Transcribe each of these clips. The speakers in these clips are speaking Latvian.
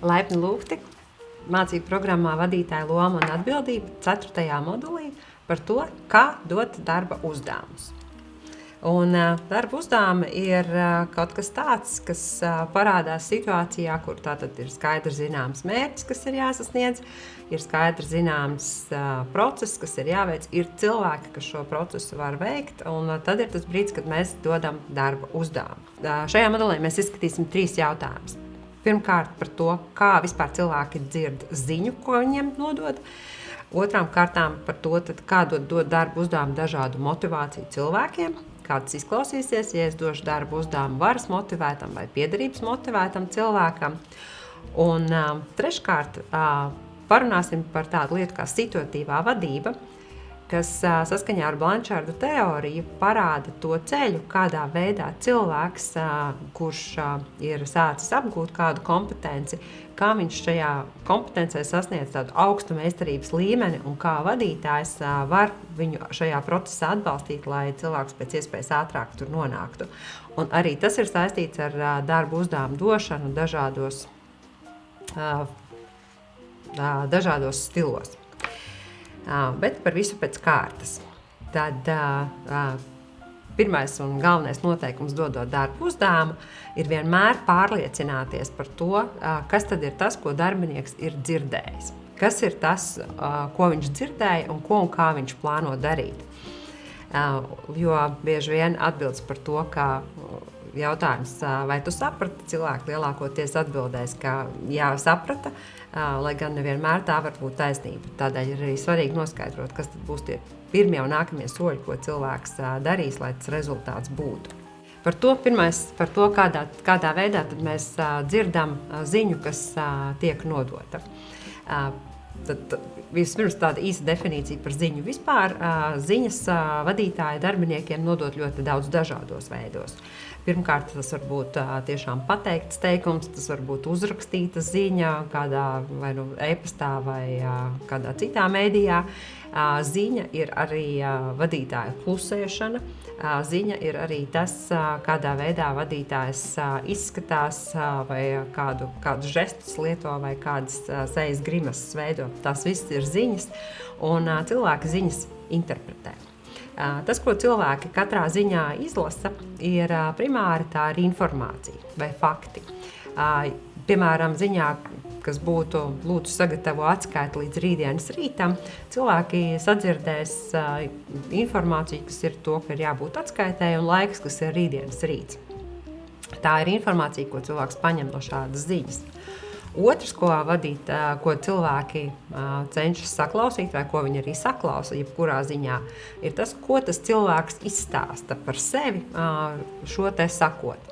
Laipni lūgti mācību programmā vadītāja loma un atbildība 4. modulī par to, kā dot darba uzdevumus. Un darba uzdevumi ir kaut kas tāds, kas parādās situācijā, kur tātad ir skaidrs zināms mērķis, kas ir jāsasniedz, ir skaidrs zināms process, kas ir jāveic, ir cilvēki, kas šo procesu var veikt, un tad ir tas brīdis, kad mēs dodam darba uzdevumu. Šajā modulī mēs izskatīsim 3 jautājumus. Pirmkārt par to, kā vispār cilvēki dzird ziņu, ko viņiem nodod. Otrām kārtām par to, tad, kā dot darbu uzdevumu dažādu motivāciju cilvēkiem, kā tas izklausīsies, ja es došu darbu uzdevumu varas motivētam vai piederības motivētam cilvēkam. Un treškārt parunāsim par tādu lietu kā situatīvā vadība, kas saskaņā ar Blančārdu teoriju parāda to ceļu, kādā veidā cilvēks, kurš ir sācis apgūt kādu kompetenci, kā viņš šajā kompetencē sasniedz tādu augstu meistarības līmeni un kā vadītājs var viņu šajā procesā atbalstīt, lai cilvēks pēc iespējas ātrāk tur nonāktu. Un arī tas ir saistīts ar darbu uzdevumu došanu dažādos stilos. Bet par visu pēc kārtas. Tad pirmais un galvenais noteikums dodot darbu uzdevumu ir vienmēr pārliecināties par to, kas tad ir tas, ko darbinieks ir dzirdējis. Kas ir tas, ko viņš dzirdēja un ko un kā viņš plāno darīt. Jo bieži vien atbildes par to, ka jautājums, vai tu saprati, cilvēki lielākoties atbildēs, ka jā, saprata, lai gan nevienmēr tā var būt taisnība. Tādēļ ir arī svarīgi noskaidrot, kas tad būs tie pirmie un nākamie soļi, ko cilvēks darīs, lai tas rezultāts būtu. Par to kādā veidā tad mēs dzirdam ziņu, kas tiek nodota. Tad vispirms tāda īsa definīcija par ziņu. Vispār ziņas vadītāja darbiniekiem nodot ļoti daudz dažādos veidos. Pirmkārt, tas var būt tiešām pateikts teikums, tas var būt uzrakstīta ziņa kādā vai nu e-pastā vai kādā citā mēdījā. Ziņa ir arī vadītāja klusēšana. Ziņa ir arī tas, kādā veidā vadītājs izskatās vai kādu žestus lieto vai kādas sejas grimas veido. Tas viss ir ziņas, un cilvēki ziņas interpretē. Tas, ko cilvēki katrā ziņā izlasa, ir primāri tā ir informācija vai fakti. Piemēram, ziņā, kas būtu lūdzu sagatavo atskaiti līdz rītdienas rītam, cilvēki sadzirdēs informāciju, kas ir to, ka ir jābūt atskaitē un laiks, kas ir rītdienas rīts. Tā ir informācija, ko cilvēks paņem no šādas ziņas. Otrs, ko cilvēki cenšas saklausīt, vai ko viņi arī saklausa, jebkurā ziņā, ir tas, ko tas cilvēks izstāsta par sevi, šo te sakot.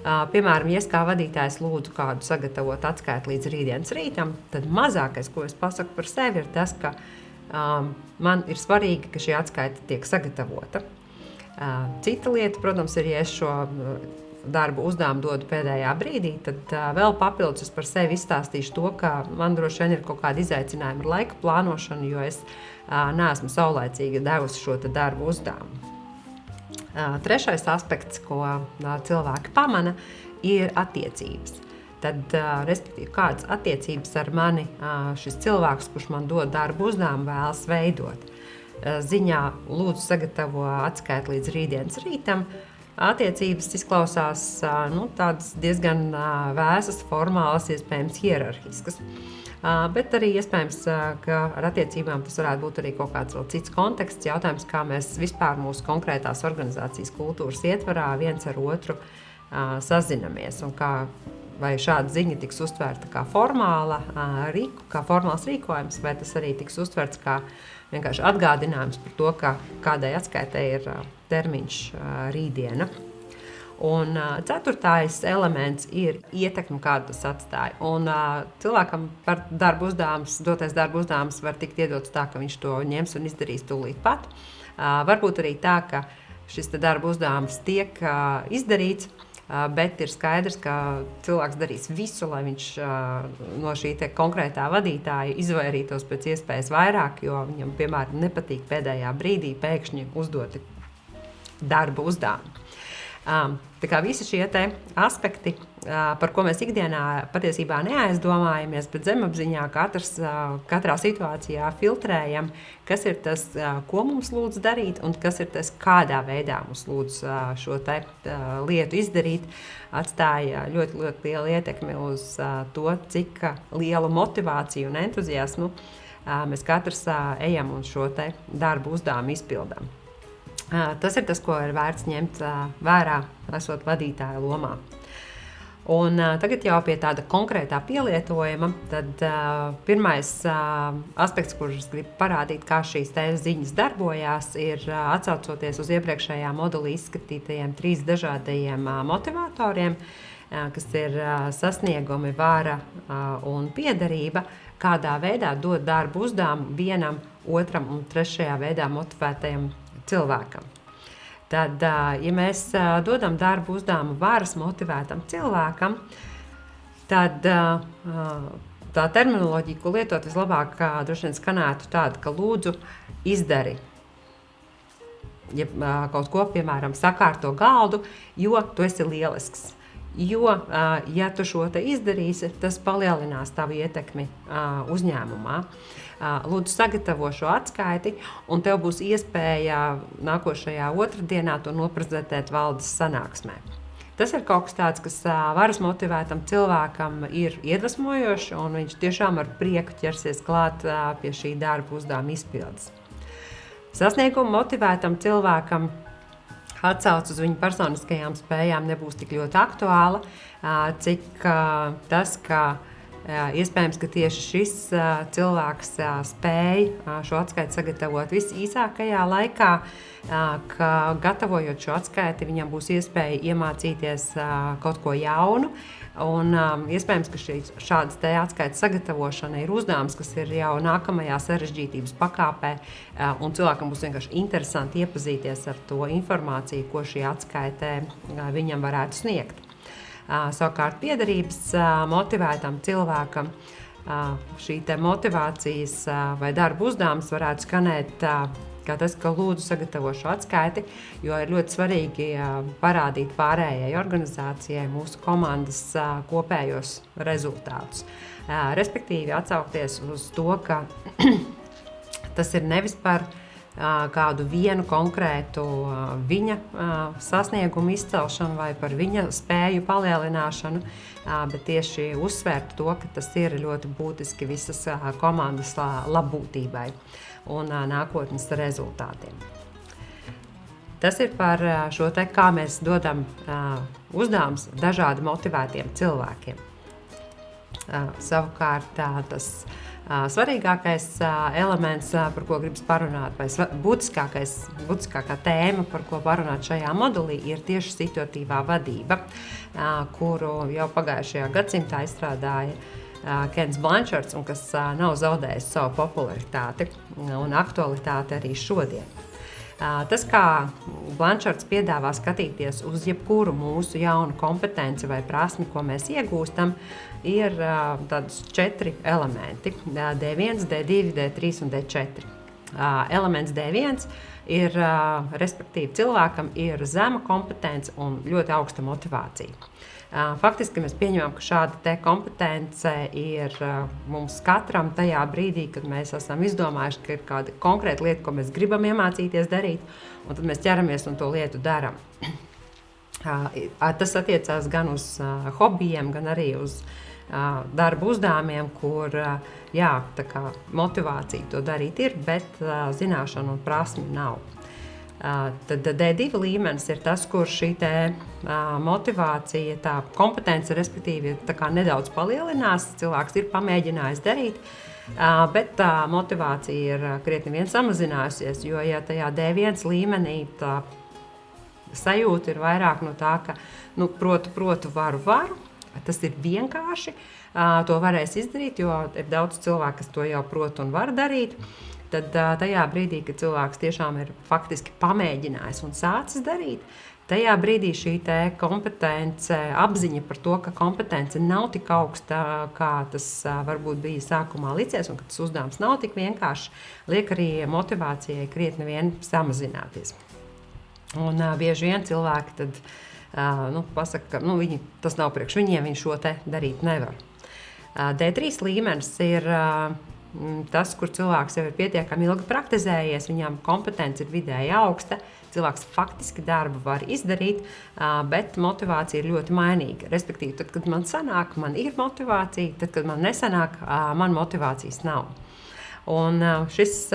Piemēram, ja es kā vadītājs lūdzu kādu sagatavot atskaiti līdz rītdienas rītam, tad mazākais, ko es pasaku par sevi, ir tas, ka man ir svarīgi, ka šī atskaita tiek sagatavota. Cita lieta, protams, ir, ja es šo darbu uzdevumu dodu pēdējā brīdī, tad vēl papildus par sevi izstāstīšu to, ka man droši vien ir kaut kādi izaicinājumi ar laika plānošanu, jo es neesmu saulaicīgi devusi šo darbu uzdevumu. Trešais aspekts, ko cilvēki pamana, ir attiecības. Tad, respektīvi, kādas attiecības ar mani šis cilvēks, kurš man dod darbu uzdevumu, vēlas veidot. Ziņā lūdzu sagatavo atskaiti līdz rītdienas rītam. Attiecības izklausās tādas diezgan vēsas, formālas, iespējams hierarhiskas. Bet arī iespējams, ka ar attiecībām tas varētu būt arī kaut kāds vēl cits konteksts, jautājums, kā mēs vispār mūsu konkrētās organizācijas kultūras ietvarā viens ar otru sazinamies un vai šāda ziņa tiks uztvērta kā formāls rīkojums, vai tas arī tiks uztverts kā vienkārši atgādinājums par to, ka kādai atskaitē ir termiņš rītdiena. Un ceturtais elements ir ietekme, kādu tas atstāja. Un cilvēkam par dotais darbu uzdevums var tikt iedots tā, ka viņš to ņems un izdarīs tūlīt pat. Varbūt arī tā, ka šis darbu uzdevums tiek izdarīts, bet ir skaidrs, ka cilvēks darīs visu, lai viņš no šī konkrētā vadītāja izvairītos pēc iespējas vairāk, jo viņam, piemēram, nepatīk pēdējā brīdī pēkšņi uzdoti darba uzdevumu. Tā kā visi šie te aspekti, par ko mēs ikdienā patiesībā neaizdomājamies, bet zemapziņā katrā situācijā filtrējam, kas ir tas, ko mums lūdz darīt, un kas ir tas, kādā veidā mums lūdz šo te lietu izdarīt, atstāja ļoti, ļoti lielu ietekmi uz to, cik lielu motivāciju un entuziasmu mēs katrs ejam un šo te darbu uzdevumu izpildām. Tas ir tas, ko ir vērts ņemt vērā, esot vadītāja lomā. Un tagad jau pie tāda konkrētā pielietojuma, tad pirmais aspekts, kurš grib parādīt, kā šīs ziņas darbojās, ir atsaucoties uz iepriekšējā modulī izskatītajiem 3 dažādajiem motivatoriem, kas ir sasniegumi, vara un piederība, kādā veidā dot darbu uzdevumu vienam, otram un trešajā veidā motivētajam cilvēkam. Tad, ja mēs dodam darbu uzdevumu varas motivētam cilvēkam, tad tā terminoloģija, ko lietot vislabāk, droši vien skanētu tāda, ka lūdzu izdari. Ja kaut ko, piemēram, sakārto galdu, jo tu esi lielisks. Jo, ja tu šo te izdarīsi, tas palielinās tavu ietekmi uzņēmumā. Lūdzu, sagatavo šo atskaiti, un tev būs iespēja nākošajā otrdienā to noprezentēt valdes sanāksmē. Tas ir kaut kas tāds, kas varas motivētam cilvēkam ir iedvesmojošs, un viņš tiešām ar prieku ķersies klāt pie šī darba uzdevuma izpildes. Sasniegumu motivētam cilvēkam atsauce uz viņu personiskajām spējām nebūs tik ļoti aktuāla, cik tas, ka iespējams, ka tieši šis cilvēks spēja šo atskaiti sagatavot visīsākajā laikā, ka gatavojot šo atskaiti, viņam būs iespēja iemācīties kaut ko jaunu, un iespējams, ka šādas te atskaites sagatavošana ir uzdevums, kas ir jau nākamajā sarežģītības pakāpē, un cilvēkam būs vienkārši interesanti iepazīties ar to informāciju, ko šī atskaite viņam varētu sniegt. Savukārt piederības motivētam cilvēkam šī te motivācijas vai darba uzdevums varētu skanēt kā tas, ka lūdzu sagatavo šo atskaiti, jo ir ļoti svarīgi parādīt pārējai organizācijai mūsu komandas kopējos rezultātus. Respektīvi atsaukties uz to, ka tas ir nevis par kādu vienu konkrētu viņa sasniegumu izcelšanu vai par viņa spēju palielināšanu, bet tieši uzsvērt to, ka tas ir ļoti būtiski visas komandas labbūtībai un nākotnes rezultātiem. Tas ir par šo te, kā mēs dodam uzdevums dažādi motivētiem cilvēkiem. Savukārt tas svarīgākais elements, par ko gribas parunāt, vai būtiskākā tēma, par ko parunāt šajā modulī, ir tieši situatīvā vadība, kuru jau pagājušajā gadsimtā izstrādāja Kens Blančards, un kas nav zaudējis savu popularitāti un aktualitāti arī šodien. Tas, kā Blančards piedāvā skatīties uz jebkuru mūsu jaunu kompetenci vai prasmi, ko mēs iegūstam, ir tādus 4 elementi – D1, D2, D3 un D4. Elements D1 ir, respektīvi cilvēkam, ir zema kompetence un ļoti augsta motivācija. Faktiski mēs pieņemam, ka šāda te kompetence ir mums katram tajā brīdī, kad mēs esam izdomājuši, ka ir kāda konkrēta lieta, ko mēs gribam iemācīties darīt, un tad mēs ķeramies un to lietu daram. Tas attiecās gan uz hobijiem, gan arī uz darba uzdevumiem, kur tā kā motivācija to darīt ir, bet zināšanu un prasmi nav. Tad D2 līmenis ir tas, kur šī te motivācija, tā kompetence, respektīvi, tā kā nedaudz palielinās, cilvēks ir pamēģinājis darīt, bet tā motivācija ir krietni vien samazinājusies, jo ja tajā D1 līmenī tā sajūta ir vairāk no tā, ka protu, varu, tas ir vienkārši, to varēs izdarīt, jo ir daudz cilvēku, kas to jau prot un var darīt. Tad tajā brīdī, kad cilvēks tiešām ir faktiski pamēģinājis un sācis darīt, tajā brīdī šī te kompetence, apziņa par to, ka kompetence nav tik augsta, kā tas varbūt bija sākumā licies, un ka tas uzdevums nav tik vienkārši, liek arī motivācijai krietni vien samazināties. Un bieži vien cilvēki tad pasaka, ka tas nav priekš viņiem, viņi šo te darīt nevar. D3 līmenis ir tas, kur cilvēks jau ir pietiekami ilgi praktizējies, viņam kompetence ir vidēji augsta, cilvēks faktiski darbu var izdarīt, bet motivācija ir ļoti mainīga. Respektīvi, tad, kad man sanāk, man ir motivācija, tad, kad man nesanāk, man motivācijas nav. Un šis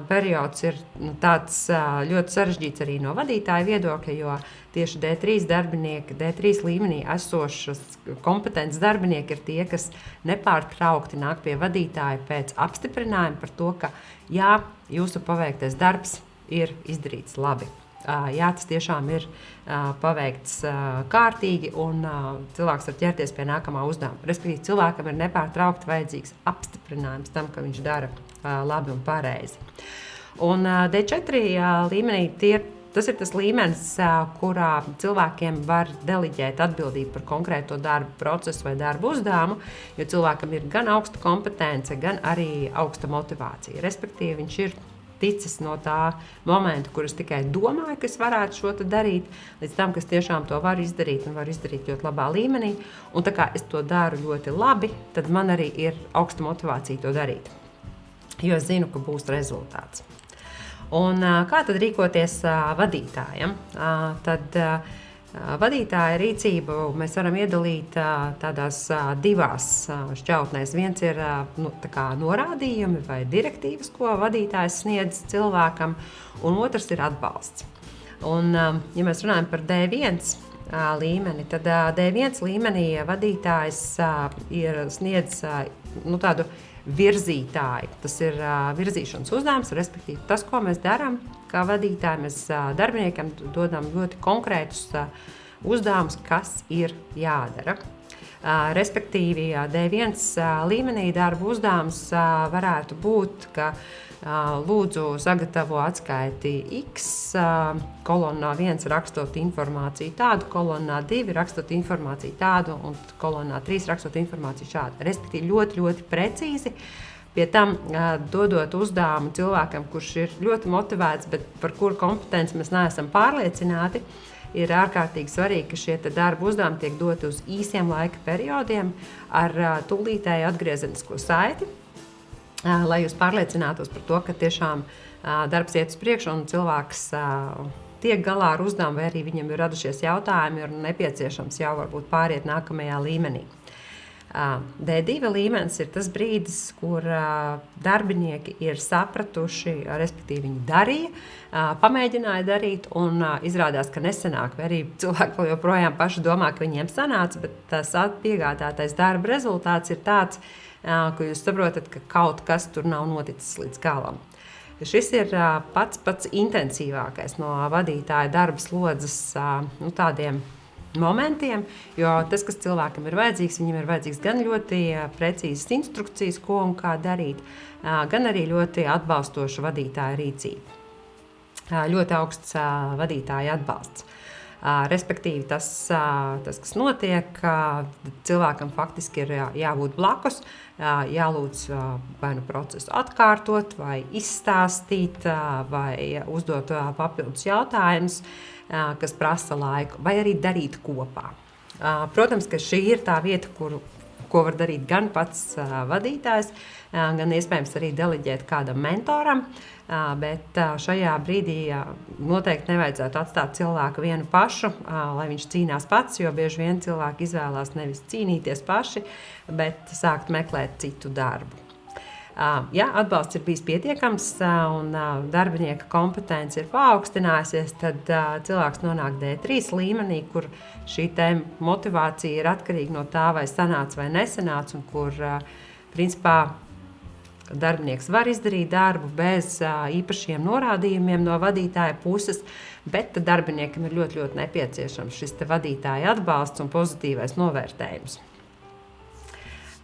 periods ir tāds ļoti sarežģīts arī no vadītāja viedokļa, jo tieši D3 darbinieki, D3 līmenī esošas kompetences darbinieki ir tie, kas nepārtraukti nāk pie vadītāja pēc apstiprinājuma par to, ka jā, jūsu paveiktais darbs ir izdarīts labi. Jā, tas tiešām ir paveikts kārtīgi un cilvēks var ķerties pie nākamā uzdevuma. Respektīvi, cilvēkam ir nepārtraukti vajadzīgs apstiprinājums tam, ka viņš dara labi un pareizi. Un D4 līmenī tas ir tas līmenis, kurā cilvēkiem var deleģēt atbildību par konkrēto darbu procesu vai darbu uzdevumu, jo cilvēkam ir gan augsta kompetence, gan arī augsta motivācija. Respektīvi, viņš ir ticis no tā momenta, kur es tikai domāju, ka es varētu šo darīt, līdz tam, ka es tiešām to varu izdarīt un varu izdarīt ļoti labā līmenī. Un tā kā es to daru ļoti labi, tad man arī ir augsta motivācija to darīt, jo es zinu, ka būs rezultāts. Un kā tad rīkoties vadītājam? Vadītāja rīcību mēs varam iedalīt tādās divās šķautnēs. Viens ir norādījumi vai direktīvas, ko vadītājs sniedz cilvēkam, un otrs ir atbalsts. Un, ja mēs runājam par D1 līmeni, tad D1 līmenī vadītājs sniedz tādu virzītāju. Tas ir virzīšanas uzdevums, respektīvi tas, ko mēs darām, kā vadītāji, mēs darbiniekiem dodam ļoti konkrētus uzdevumus, kas ir jādara. Respektīvi, D1 līmenī darba uzdevums varētu būt, ka lūdzu sagatavo atskaiti X, kolonnā 1 rakstot informāciju tādu, kolonnā 2 rakstot informāciju tādu un kolonnā 3 rakstot informāciju šādu. Respektīvi ļoti, ļoti precīzi, pie tam dodot uzdevumu cilvēkam, kurš ir ļoti motivēts, bet par kuru kompetenci mēs neesam pārliecināti, ir ārkārtīgi svarīgi, ka šie darba uzdevumi tiek doti uz īsiem laika periodiem ar tūlītēju atgriezenisko saiti, lai jūs pārliecinātos par to, ka tiešām darbs iet uz priekšu un cilvēks tiek galā ar uzdevumu, vai arī viņam ir radušies jautājumi un nepieciešams jau varbūt pāriet nākamajā līmenī. D2 līmenis ir tas brīdis, kur darbinieki ir sapratuši, respektīvi viņi darīja, pamēģināja darīt un izrādās, ka nesanāk, vai arī cilvēki joprojām paši domā, ka viņiem sanāca, bet tas piegādātais darba rezultāts ir tāds, ka jūs saprotat, ka kaut kas tur nav noticis līdz galam. Šis ir pats intensīvākais no vadītāja darba slodzes tādiem momentiem, jo tas, kas cilvēkam ir vajadzīgs, viņam ir vajadzīgs gan ļoti precīzas instrukcijas, ko un kā darīt, gan arī ļoti atbalstoša vadītāja rīcība. Ļoti augsts vadītāja atbalsts. Respektīvi, tas, kas notiek, cilvēkam faktiski ir jābūt blakus, jālūdz vai nu procesu atkārtot, vai izstāstīt, vai uzdot papildus jautājumus, kas prasa laiku, vai arī darīt kopā. Protams, ka šī ir tā vieta, ko var darīt gan pats vadītājs, gan iespējams arī deleģēt kādam mentoram, bet šajā brīdī noteikti nevajadzētu atstāt cilvēku vienu pašu, lai viņš cīnās pats, jo bieži vien cilvēki izvēlās nevis cīnīties paši, bet sākt meklēt citu darbu. Ja atbalsts ir bijis pietiekams un darbinieka kompetence ir paaugstinājusies, tad cilvēks nonāk D3 līmenī, kur šī motivācija ir atkarīga no tā, vai sanāca vai nesanāca, un kur principā darbinieks var izdarīt darbu bez īpašiem norādījumiem no vadītāja puses, bet darbiniekam ir ļoti, ļoti nepieciešams šis vadītāja atbalsts un pozitīvais novērtējums.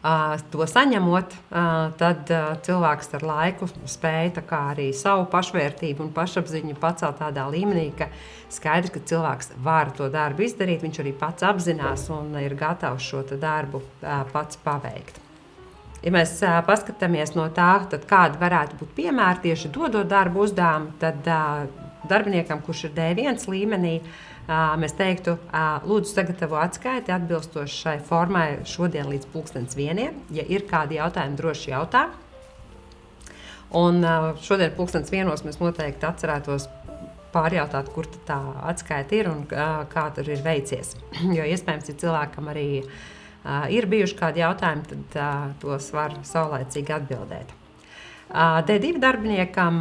To saņemot, tad cilvēks ar laiku spēja arī savu pašvērtību un pašapziņu pacelt tādā līmenī, ka skaidrs, ka cilvēks var to darbu izdarīt, viņš arī pats apzinās un ir gatavs šo darbu pats paveikt. Ja mēs paskatāmies no tā, tad kādi varētu būt piemēri tieši dodot darbu uzdevumu, tad darbiniekam, kurš ir D1 līmenī, mēs teiktu, lūdzu sagatavo atskaiti atbilstoši šai formai šodien līdz 1:00. Ja ir kādi jautājumi, droši jautā. Un šodien 1:00 mēs noteikti atcerētos pārjautāt, kur tā atskaita ir un kā tur ir veicies. Jo iespējams, ja cilvēkam arī ir bijuši kādi jautājumi, tad tos var saulaicīgi atbildēt. D2 darbiniekam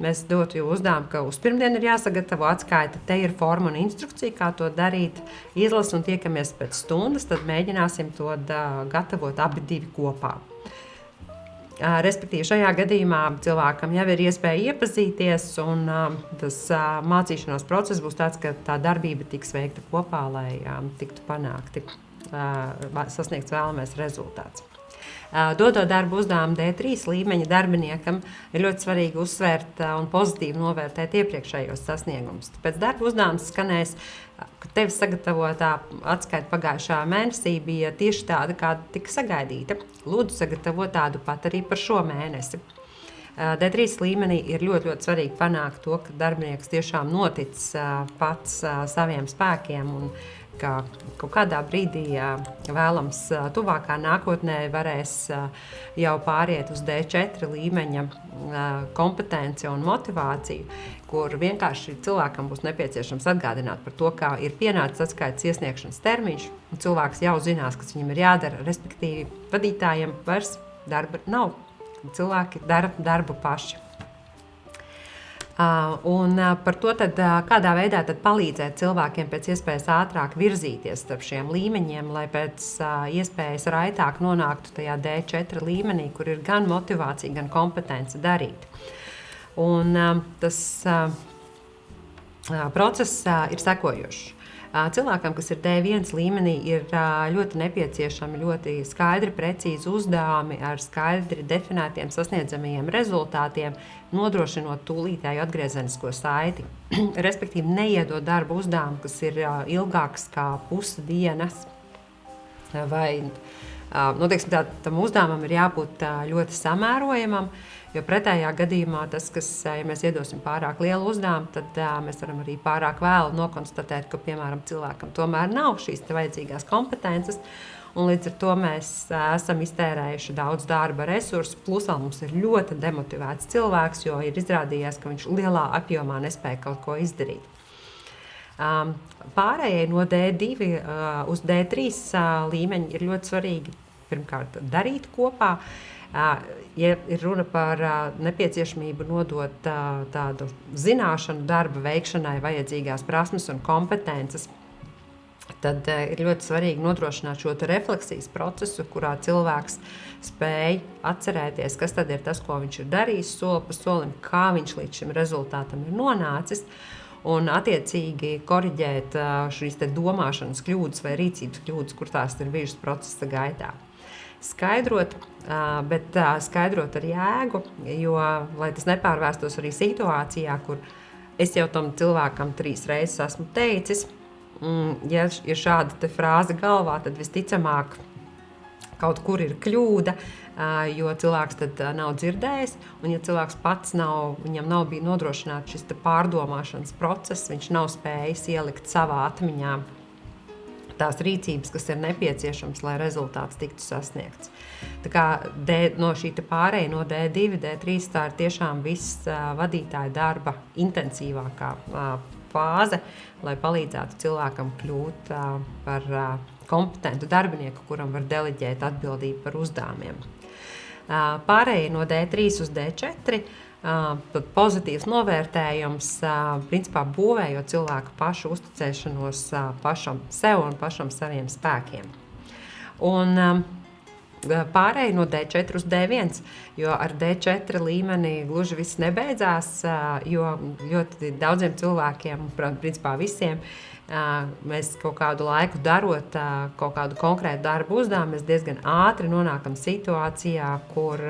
mēs dotu uzdevumu, ka uz pirmdienu ir jāsagatavo atskaita. Te ir forma un instrukcija, kā to darīt. Izlas un tiekamies pēc stundas, tad mēģināsim to gatavot abi divi kopā. Respektīvi, šajā gadījumā cilvēkam jau ir iespēja iepazīties, un tas mācīšanās process būs tāds, ka tā darbība tiks veikta kopā, lai tiktu panākti sasniegts vēlamais rezultāts. Dodot darbu uzdevumu D3 līmeņa darbiniekam, ir ļoti svarīgi uzsvērt un pozitīvi novērtēt iepriekšējos sasniegumus. Pēc darba uzdevums skanēs, ka tevis sagatavotā atskaita pagājušā mēnesī bija tieši tāda, kāda tika sagaidīta. Lūdzu, sagatavo tādu pat arī par šo mēnesi. D3 līmenī ir ļoti, ļoti svarīgi panākt to, ka darbinieks tiešām notic pats saviem spēkiem un ka kaut kādā brīdī vēlams tuvākā nākotnē varēs jau pāriet uz D4 līmeņa kompetenci un motivāciju, kur vienkārši cilvēkam būs nepieciešams atgādināt par to, kā ir pienācis atskaites iesniegšanas termiņš, un cilvēks jau zinās, kas viņam ir jādara, respektīvi vadītājiem vairs darba nav. Cilvēki dara darbu paši. Un par to, kādā veidā palīdzēt cilvēkiem pēc iespējas ātrāk virzīties starp šiem līmeņiem, lai pēc iespējas raitāk nonāktu tajā D4 līmenī, kur ir gan motivācija, gan kompetence darīt. Un tas process ir sekojošs. Cilvēkam, kas ir D1 līmenī, ir ļoti nepieciešami ļoti skaidri, precīzi uzdevumi ar skaidri definētiem sasniedzamajiem rezultātiem, nodrošinot tūlītēju atgriezenisko saiti. Respektīvi, neiedot darbu uzdevumu, kas ir ilgāks kā pusdienas. Vai, tam uzdevumam ir jābūt ļoti samērojamam, jo pretējā gadījumā tas, ja mēs iedosim pārāk lielu uzdevumu, tad mēs varam arī pārāk vēlu nokonstatēt, ka, piemēram, cilvēkam tomēr nav šīs vajadzīgās kompetences, un līdz ar to mēs esam iztērējuši daudz darba resursu, plus vēl mums ir ļoti demotivēts cilvēks, jo ir izrādījies, ka viņš lielā apjomā nespēja kaut ko izdarīt. Pārējai no D2 uz D3 līmeņi ir ļoti svarīgi pirmkārt darīt kopā. Ja ir runa par nepieciešamību nodot tādu zināšanu darba veikšanai vajadzīgās prasmes un kompetences, tad ir ļoti svarīgi nodrošināt šo refleksijas procesu, kurā cilvēks spēj atcerēties, kas tad ir tas, ko viņš ir darījis soli pa solim, kā viņš līdz šim rezultātam ir nonācis, un attiecīgi koriģēt šīs domāšanas kļūdas vai rīcības kļūdas, kur tās ir bijušas procesa gaitā. Skaidrot, bet skaidrot ar jēgu, jo, lai tas nepārvērstos arī situācijā, kur es jau tam cilvēkam 3 reizes esmu teicis, ja ir šāda frāze galvā, tad visticamāk kaut kur ir kļūda, jo cilvēks tad nav dzirdējis, un ja cilvēks pats viņam nav bija nodrošināts šis pārdomāšanas process, viņš nav spējis ielikt savā atmiņā tās rīcības, kas ir nepieciešams, lai rezultāts tiktu sasniegts. Tā kā no šī pārēja no D2, D3, tā ir tiešām viss vadītāja darba intensīvākā fāze, lai palīdzētu cilvēkam kļūt par kompetentu darbinieku, kuram var deleģēt atbildību par uzdevumiem. Pārēja no D3 uz D4, tad pozitīvs novērtējums, principā būvējot cilvēku pašu uzticēšanos pašam sev un pašam saviem spēkiem. Un pārēja no D4 uz D1, jo ar D4 līmeni gluži viss nebeidzās, jo ļoti daudziem cilvēkiem, principā visiem, mēs kaut kādu laiku darot kaut kādu konkrētu darbu uzdevumu, mēs diezgan ātri nonākam situācijā, kur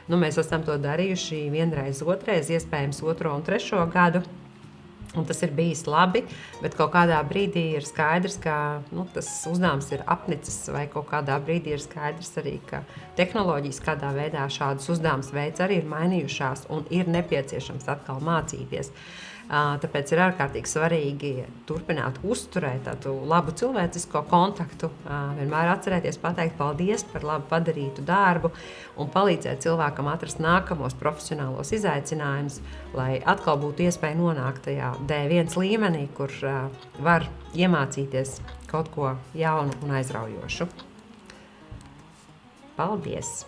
mēs esam to darījuši vienreiz, otrais, iespējams 2. un 3. gadu. Un tas ir bijis labi, bet kaut kādā brīdī ir skaidrs, ka tas uzdevums ir apnicis, vai kaut kādā brīdī ir skaidrs arī, ka tehnoloģijas kādā veidā šādus uzdevumus veids arī ir mainījušās un ir nepieciešams atkal mācīties. Tāpēc ir ārkārtīgi svarīgi turpināt uzturēt tādu labu cilvēcisko kontaktu, vienmēr atcerēties pateikt paldies par labu padarītu darbu un palīdzēt cilvēkam atrast nākamos profesionālos izaicinājumus, lai atkal būtu iespēja nonākt tajā D1 līmenī, kur var iemācīties kaut ko jaunu un aizraujošu. Paldies!